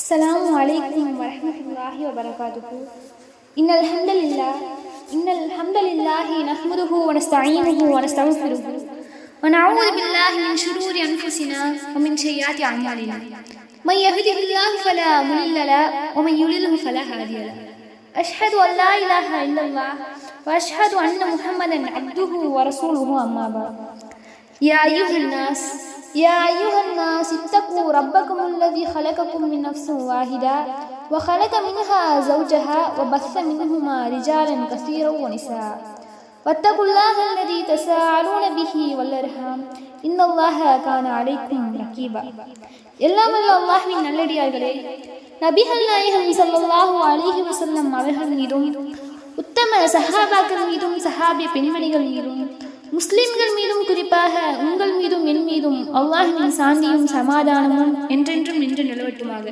السلام عليكم ورحمة الله وبركاته. إن الحمد لله نحمده ونستعينه ونستغفره ونعوذ بالله من شرور أنفسنا ومن سيئات أعمالنا. من يهده الله فلا مضل له ومن يضلل فلا هادي له. أشهد أن لا إله إلا الله وأشهد أن محمدا عبده ورسوله. أما بعد. يا أيها الناس اتقوا ربكم الذي خلقكم من نفس واحدة وخلق منها زوجها وبث منهما رجالا كثيرا ونساء واتقوا الله الذي تساءلون به والأرحام إن الله كان عليكم رقيبا. எல்லாம் வல்ல அல்லாஹ்வின் நல்லடியார்களே, நபிகள் நாயகம் ஸல்லல்லாஹு அலைஹி வஸல்லம் அவர்கள் மீதும் உத்தம சஹாபாக்கள் மீதும் சஹாபிய பெண்மணிகள் மீதும் முஸ்லிம்கள் மீதும் குறிப்பாக உங்கள் மீதும் என் மீதும் அல்லாஹ்வின் சாந்தியும் சமாதானமும் என்றென்றும் நின்று நிலவட்டுமாக.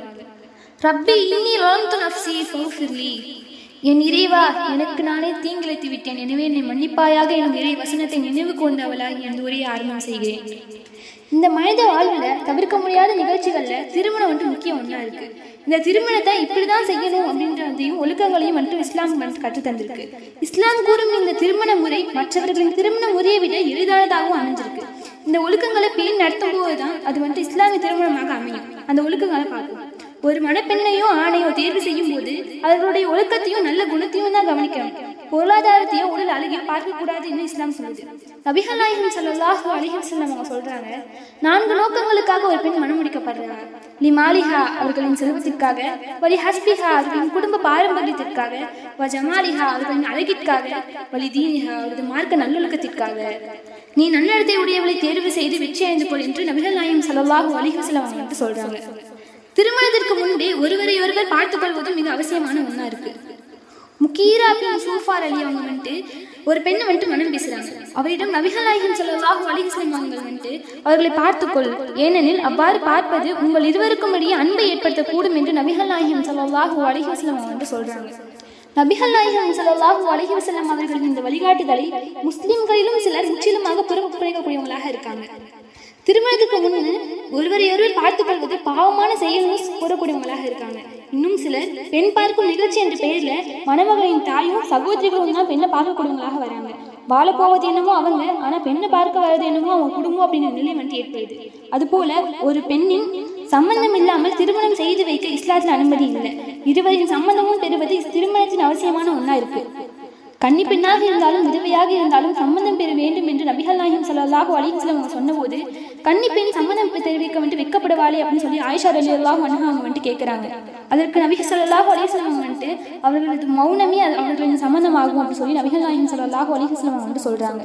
ரப்பி இன்னி லலம்து நஃப்ஸி ஃபக்ஃபிர்லி. என் இறைவா, எனக்கு நானே தீங்கிழைத்து விட்டேன், எனவே என்னை மன்னிப்பாயாக எனும் இறை வசனத்தை நினைவு கொண்டவளாய் என் உரையை ஆரம்பம் செய்கிறேன். இந்த மனித வாழ்வில் தவிர்க்க முடியாத நிகழ்ச்சிகளில் திருமணம் முக்கியம் ஒன்றா இருக்கு. இந்த திருமணத்தை இப்படிதான் செய்யணும் அப்படின்றதையும் ஒழுக்கங்களையும் இஸ்லாம் கற்று தந்திருக்கு. இஸ்லாம் கூறும் இந்த திருமண முறை மற்றவர்களின் திருமண முறையை விட எளிதானதாகவும் அமைஞ்சிருக்கு. இந்த ஒழுக்கங்களை பேணி நடத்தும் போதுதான் அது இஸ்லாமிய திருமணமாக அமையும். அந்த ஒழுக்கங்களை பார்க்கும். ஒரு மணப்பெண்ணையோ ஆணையோ தேர்வு செய்யும் போது அவர்களுடைய ஒழுக்கத்தையும் நல்ல குணத்தையும் தான் கவனிக்கணும். பொருளாதாரத்தையோ உடல் அழகையோ பார்க்க கூடாது என்று இஸ்லாம் சொல்லுது. நபிகள் நாயகம் ஸல்லல்லாஹு அலைஹி வஸல்லம் அவங்க சொல்றாங்க, 4 நோக்கங்களுக்காக ஒரு பெண் மனம் முடிக்கப்படுறாங்க. லிமாலிஹா அவர்களின் செல்வத்திற்காக, வலி ஹஸ்பிஹா அவர்களின் குடும்ப பாரம்பரியத்திற்காக, வஜமாலிஹா அவர்களின் அழகிற்காக, வலி தீனிஹா அவரது மார்க்க நல்லொழுக்கத்திற்காக. நீ நன்னடத்தை உடையவளை தேர்வு செய்து வெற்றி அடைந்து கொள் என்று நபிகள் நாயகம் ஸல்லல்லாஹு அலைஹி வஸல்லம் அவங்க சொல்றாங்க. திருமணத்திற்கு முன்பே ஒருவர் பார்த்துக் கொள்வதும் மிக அவசியமான ஒன்றா இருக்கு. முகீரா பின் சூஃபார் அலி அவங்க ஒரு பெண்ணை மனம் பேசுறாங்க. அவரிடம் நபிகள் நாயகம் ஸல்லல்லாஹு அலைஹி வஸல்லம் அவங்க அவர்களை பார்த்துக்கொள், ஏனெனில் அவ்வாறு பார்ப்பது உங்கள் இருவருக்கும் இடையே அன்பை ஏற்படுத்தக்கூடும் என்று நபிகள் நாயகம் ஸல்லல்லாஹு அலைஹி வஸல்லம் அவங்க சொல்றாங்க. நபிகள் நாயகம் ஸல்லல்லாஹு அலைஹி வஸல்லம் அவர்களின் இந்த வழிகாட்டுதலை முஸ்லிம்களிலும் சிலர் முற்றிலுமாக புறக்கணிக்கக்கூடியவங்களாக இருக்காங்க. திருமணத்துக்கு முன்னு ஒருவரையொருவர் பார்த்துக் கொள்வது பாவமான செயல்னு கூறக்கூடியவங்களாக இருக்காங்க. இன்னும் சிலர் பெண் பார்க்கும் நிகழ்ச்சி என்ற பெயர்ல மணமகளின் தாயும் சகோதரிகளும் தான் பெண்ணை பார்க்கக்கூடியவங்களாக வராங்க. வாழ போவது என்னமோ அவங்க, ஆனா பெண்ணை பார்க்க வர்றது என்னமோ அவங்க குடும்பம் அப்படிங்கிற நிலை ஏற்படுது. அதுபோல ஒரு பெண்ணின் சம்பந்தம் இல்லாமல் திருமணம் செய்து வைக்க இஸ்லாத்தில் அனுமதி இல்லை. இருவரின் சம்பந்தமும் பெறுவது திருமணத்தின் அவசியமான ஒன்றா இருக்கு. கன்னி பெண்ணாக இருந்தாலும் விதவையாக இருந்தாலும் சம்மந்தம் பெற வேண்டும் என்று நபிகள் நாயகம் ஸல்லல்லாஹு அலைஹி வஸல்லம் சொன்னபோது, கன்னி பெண் சம்மதம் தெரிவிக்க வெட்கப்படுவாளே அப்படின்னு சொல்லி ஆயிஷா ரலியல்லாஹு அன்ஹா அவங்க கேட்கிறாங்க. அதற்கு நபிகள் ஸல்லல்லாஹு அலைஹி வஸல்லம் அவர்களது மௌனமே அவர்களின் சம்மந்தமாகும் அப்படின்னு சொல்லி நபிகள் நாயகம் ஸல்லல்லாஹு அலைஹி வஸல்லம் சொல்றாங்க.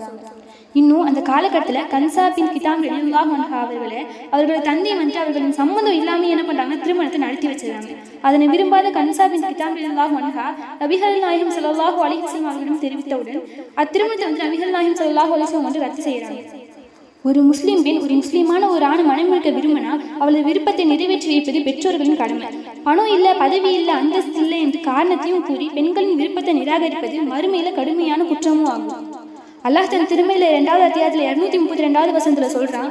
இன்னும் அந்த காலகட்டத்தில் கன்சா பின் கிதாம் ரலியல்லாஹு அன்ஹா அவர்களது தந்தை அவர்களின் சம்மந்தம் இல்லாமல் என்ன பண்றாங்க, திருமணத்தை நடத்தி வச்சிருக்காங்க. அதனை விரும்பாத கன்சா பின் கிதாம் ரலியல்லாஹு அன்ஹா நபிகள் நாயகம் ஸல்லல்லாஹு அலைஹி வஸல்லம் அவர்களிடம் தெரிவித்தவுடன் அத்திருமணத்தை நபிகள் நாயகம் ஸல்லல்லாஹு அலைஹி வஸல்லம் ரத்து செய்யறாங்க. ஒரு முஸ்லீம் பெண் ஒரு முஸ்லீமான ஒரு ஆணை மணமுடிக்க விரும்பினால் அவளது விருப்பத்தை நிறைவேற்றி வைப்பது பெற்றோர்களின் கடமை. பணம் இல்லை, பதவி இல்லை, அந்தஸ்து இல்லை என்று காரணத்தையும் கூறி பெண்களின் விருப்பத்தை நிராகரிப்பது மறுமையில கடுமையான குற்றமும் ஆகும். அல்லாஹ் தன் திருமையில 2வது அத்தியாயத்தில் 232வது வசனத்துல சொல்றான்,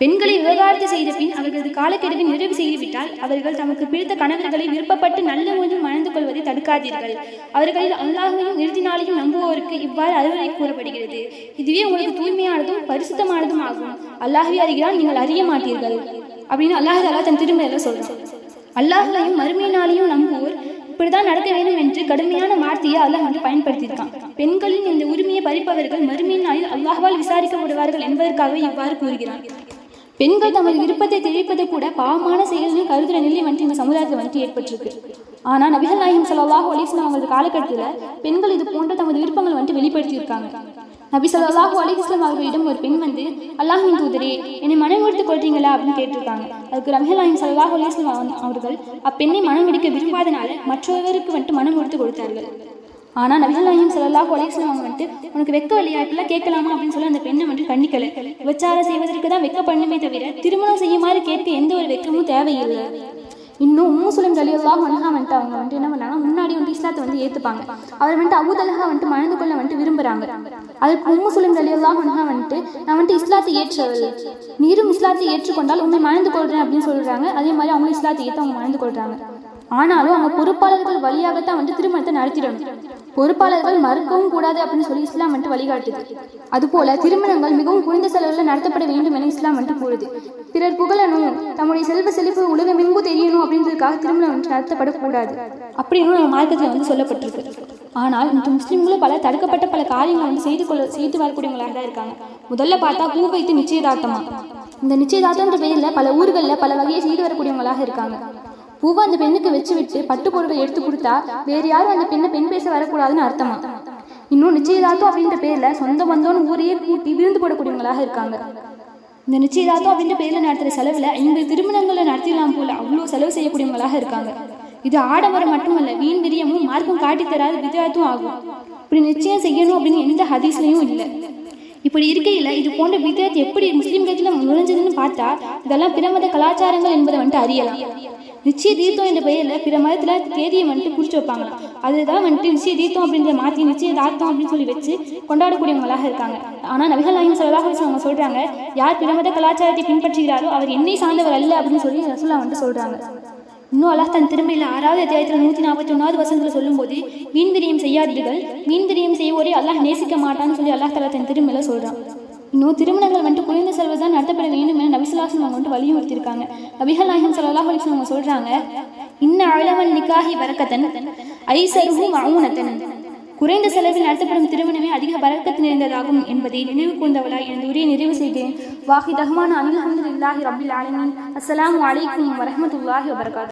பெண்களை விவகாரத்தை செய்த பின் அவர்களது காலக்கெடுவை நிறைவு செய்துவிட்டால் அவர்கள் தமக்கு பிடித்த கணவர்களை விருப்பப்பட்டு நல்ல முறையில் மணந்து கொள்வதை தடுக்காதீர்கள். அவர்களில் அல்லாஹையும் இறுதி நாளையும் நம்புவோருக்கு இவ்வாறு அறிவுரை கூறப்படுகிறது. இதுவே உங்களுக்கு தூய்மையானதும் பரிசுத்தமானதும் ஆகும். அல்லாஹ்வே அறிகிறான், நீங்கள் அறிய மாட்டீர்கள் அப்படின்னு அல்லாஹ் தன் திருமையில சொல்றான். அல்லாஹையும் மறுமையினாலையும் நம்புவோர் இப்படிதான் நடக்க வேண்டும் என்று கடுமையான வார்த்தையை அல்லாஹ் பயன்படுத்தியிருக்கான். பெண்களின் இந்த உரிமையை பறிப்பவர்கள் மறுமையின் நாளில் அல்லாஹ்வால் விசாரிக்கப்படுவார்கள் என்பதற்காகவே இவ்வாறு கூறுகிறான். பெண்கள் தமது விருப்பத்தை தெரிவிப்பது கூட பாவமான செயல்னு கருதுற நிலை இந்த சமுதாயத்தில் ஏற்பட்டிருக்கு. ஆனா நபிகள் நாயகம் ஸல்லல்லாஹு அலைஹி வஸல்லம் அவங்களது காலகட்டத்தில் பெண்கள் இது போன்ற தமது விருப்பங்கள் வெளிப்படுத்தியிருக்காங்க. நபி ஸல்லல்லாஹு அலைஹி வஸல்லம் அவர்களிடம் ஒரு பெண் அல்லாஹ்வின் தூதரே, என்னை மனம் முடித்துக் கொள்றீங்களா அப்படின்னு கேட்டிருக்காங்க. அதுக்கு நபிகள் நாயகம் ஸல்லல்லாஹு அலைஹி வஸல்லம் அவர்கள் அப்பெண்ணை மனம் முடிக்க விரும்பாதனால மற்றவருக்கு மனம் முடித்து கொடுத்தார்கள். ஆனா நபிகள் நாயகம் ஸல்லல்லாஹு அலைஹி வஸல்லம் அவங்க உனக்கு வெக்க இல்லையா, இப்பெல்லாம் கேட்கலாமா அப்படின்னு சொல்லி அந்த பெண்ணை கண்டிக்கல. விபச்சாரம் செய்வதற்கு தான் வெக்கப்படணுமே தவிர திருமணம் செய்யுமாறு கேட்க எந்த ஒரு வெக்கமும் தேவையில்லை. இன்னும் சுலைம் ரலியல்லாஹு அன்ஹா வந்துட்டு அவங்க வந்துட்டு என்ன பண்ணாங்க, முன்னாடி வந்துட்டு இஸ்லாத்தை வந்து ஏற்றுப்பாங்க. அவர் வந்துட்டு அபூ தல்ஹா வந்துட்டு மணந்து கொள்ள வந்துட்டு விரும்புகிறாங்க. அது சுலைம் ரலியல்லாஹு அன்ஹா வந்துட்டு நான் வந்துட்டு இஸ்லாத்தை ஏற்றவள், நீரும் இஸ்லாத்தை ஏற்றுக்கொண்டால் உண்மை மணந்து கொள்கிறேன் அப்படின்னு சொல்கிறாங்க. அதே மாதிரி அவங்களும் இஸ்லாத்தை ஏற்று அவங்க மணந்து கொள்கிறாங்க. ஆனாலும் அவங்க பொறுப்பாளர்கள் வழியாகத்தான் வந்துட்டு திருமணத்தை நடத்திடணும். பொறுப்பாளர்கள் மறுக்கவும் கூடாது அப்படின்னு சொல்லி இஸ்லாம் வந்துட்டு வழிகாட்டுது. அதுபோல திருமணங்கள் மிகவும் குறைந்த செலவில் நடத்தப்பட வேண்டும் என இஸ்லாம் வந்துட்டு கூறுது. பிறர் புகழணும், தம்முடைய செல்வ செழிப்பு உலகமெங்கும் தெரியணும் அப்படின்றதுக்காக திருமணம் வந்துட்டு நடத்தப்படக்கூடாது அப்படின்னு நம்ம மார்க்கத்தில் வந்து சொல்லப்பட்டிருக்கு. ஆனால் இந்த முஸ்லீம்களும் பல தடுக்கப்பட்ட பல காரியங்களை வந்து செய்து வரக்கூடியவங்களாக தான் இருக்காங்க. முதல்ல பார்த்தா பூ வைத்து நிச்சயதார்த்தமா. இந்த நிச்சயதார்த்தம்ன்ற பெயரில் பல ஊர்களில் பல வகையை செய்து வரக்கூடியவங்களாக இருக்காங்க. பூவை அந்த பெண்ணுக்கு வச்சு விட்டு பட்டு பொருட்கள் எடுத்து கொடுத்தா வேறு யாரும் அந்த பெண்ணை பெண் பேச வரக்கூடாதுன்னு அர்த்தமா. இன்னும் நிச்சயதார்த்தம் அப்படின்ற பேர்ல சொந்த பந்தோன்னு ஊரையே கூட்டி விருந்து போடக்கூடியவங்களாக இருக்காங்க. இந்த நிச்சயதார்த்தம் அப்படின்ற பேர்ல நடத்துற செலவுல 50 திருமணங்களை நடத்திடலாம் போல அவ்வளோ செலவு செய்யக்கூடியவங்களாக இருக்காங்க. இது ஆடம்பரம் மட்டுமல்ல, வீண் விரியமும் மார்க்கம் காட்டி தராத விதத்தும் ஆகும். இப்படி நிச்சயம் செய்யணும் அப்படின்னு எந்த ஹதீஸ்லையும் இல்லை. இப்படி இருக்கையில் இது போன்ற விதத் எப்படி முஸ்லீம்களில் நுழைஞ்சதுன்னு பார்த்தா இதெல்லாம் பிற மத கலாச்சாரங்கள் என்பதை வந்துட்டு அறியலாம். நிச்சய தீர்த்தம் என்ற பெயரில் பிற மதத்தில் தேதியை வந்துட்டு குறிச்சு வைப்பாங்க. அதுதான் வந்துட்டு நிச்சய தீர்த்தம் அப்படின்றத மாற்றி நிச்சயதார்த்தம் அப்படின்னு சொல்லி வச்சு கொண்டாடக்கூடியவங்களாக இருக்காங்க. ஆனால் நபிகள் நாயகம் ஸல்லல்லாஹு அலைஹி வஸல்லம் அவங்க சொல்கிறாங்க, யார் பிற மத கலாச்சாரத்தை பின்பற்றுகிறாரோ அவர் என்னை சார்ந்தவர் அல்ல அப்படின்னு சொல்லி ரசூலுல்லாஹ் வந்துட்டு சொல்கிறாங்க. இன்னும் அல்லாஹ் தன் திருமையில் 6வது அத்தியாயத்தில் 141வது வசனத்தில் சொல்லும்போது வீண்விரியம் செய்யாதீர்கள், வீண்விரியம் செய்வோரே அல்லாஹ் நேசிக்க மாட்டான்னு சொல்லி அல்லாஹ் தஆலா தன் திருமையில சொல்கிறான். இன்னும் திருமணங்கள் வந்துட்டு குறைந்த செலவு தான் நடத்தப்பட வேண்டும் என நபி ஸல்லல்லாஹு அலைஹி வஸல்லம் வந்துட்டு வலியுறுத்தியிருக்காங்க. நபிகள் நாயகம் ஸல்லல்லாஹு அலைஹி வஸல்லம் அவங்க சொல்கிறாங்க, இன்ன அலவன் நிகாஹி பரக்கத்தன் ஐஸருஹு மஊனத்தன். குறைந்த செலவில் நடத்தப்படும் திருமணமே அதிக பரக்கத்து நிறைந்ததாகும் என்பதை நினைவு கூர்ந்தவளாய் எனது உரையை நிறைவு செய்தேன். வாஹித் ரஹ்மான் அல்ஹம்துலில்லாஹி ரப்பில் ஆலமீன். அஸ்ஸலாமு அலைக்கும் வரஹ்மத்துல்லாஹி வபரகாத்துஹு.